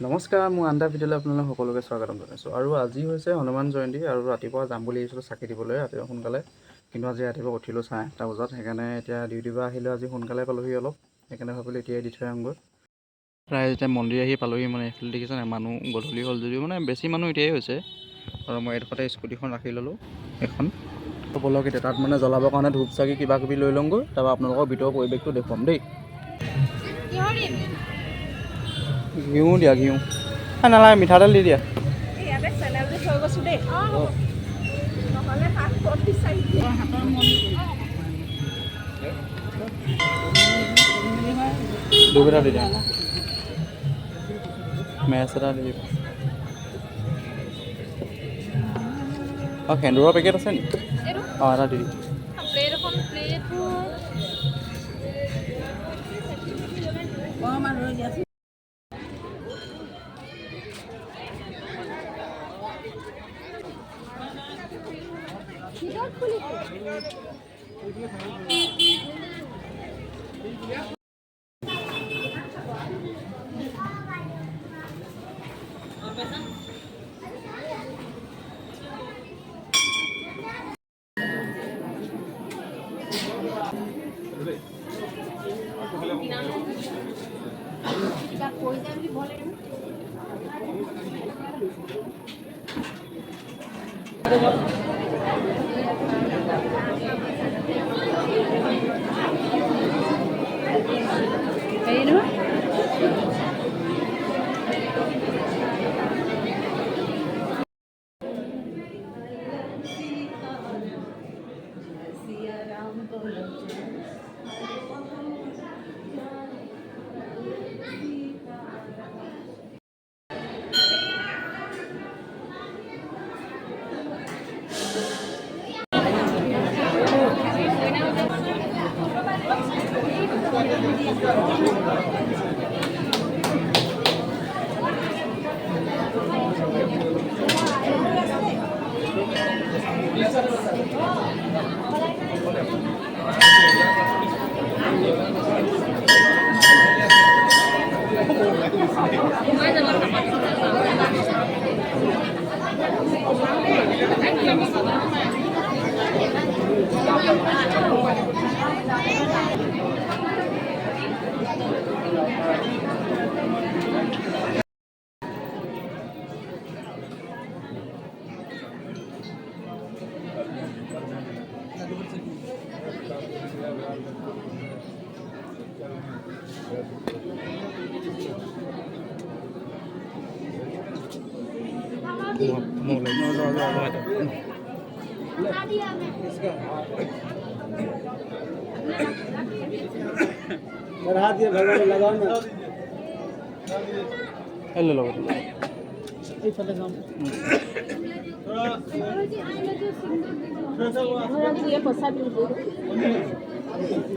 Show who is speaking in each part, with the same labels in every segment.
Speaker 1: নমস্কাৰ, মোৰ আণ্ডা ভিডিঅ'লৈ আপোনালোক সকলোকে স্বাগতম জনাইছোঁ। আৰু আজি হৈছে হনুমান জয়ন্তী আৰু ৰাতিপুৱা যাম বুলি আহিছিলোঁ চাকি দিবলৈ ৰাতিপুৱা সোনকালে, কিন্তু আজি ৰাতিপুৱা উঠিলোঁ 8:30 বজাত। সেইকাৰণে এতিয়া ডিউটিৰ পৰা আহিলোঁ, আজি সোনকালে পালোহি অলপ, সেইকাৰণে ভাবিলোঁ এতিয়াই দি থৈ আহোঁগৈ। প্ৰায় এতিয়া মন্দিৰ আহি পালোহি, মানে এইফালে দেখিছে নাই মানুহ গধূলি হ'ল যদিও মানে বেছি মানুহ এতিয়াই হৈছে। আৰু মই এডোখৰতে স্কুটিখন ৰাখি ল'লোঁ এখন বলক এতিয়া তাত মানে জ্বলাবৰ কাৰণে ধূপ চাকি কিবা কিবি লৈ লওঁগৈ, তাৰপৰা আপোনালোকৰ ভিতৰৰ পৰিৱেশটো দেখুৱাম দেই। ঘিউ দিয়া, ঘিউ নালাগে, মিঠাতেল দি দিয়া। ধূপ এটা দি দিয়া, মেচ এটা দি দিব। অঁ, সেন্দুৰৰ পেকেট আছে নি? অঁ, এটা দি দিম।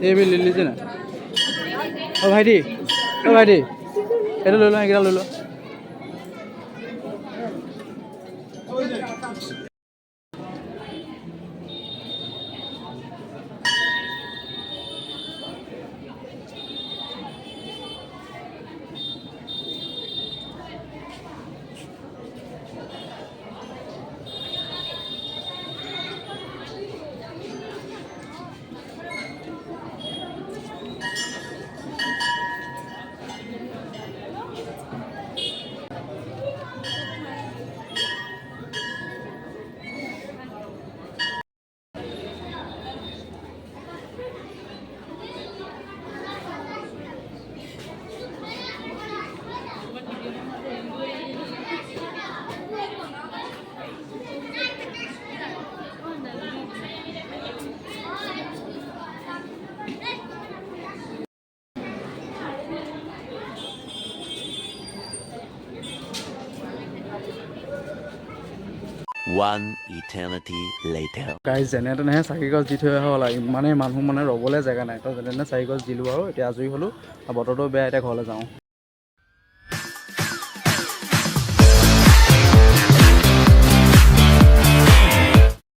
Speaker 1: এই বিল লিলিছে না? অ ভাইটি, অ ভাইটি, এইটো লৈ লোৱা, এইকেইটা লৈ লোৱা।
Speaker 2: One eternity later.
Speaker 1: গাইজ যেনে তেনেহে চাকি গছ দি থৈ অহা হ'ল আৰু ইমানেই মানুহ মানে ৰ'বলৈ জেগা নাই তো যেনে তেনে চাকি গছ দিলোঁ আৰু এতিয়া আজৰি হ'লোঁ আৰু বতৰটো বেয়া এতিয়া ঘৰলৈ যাওঁ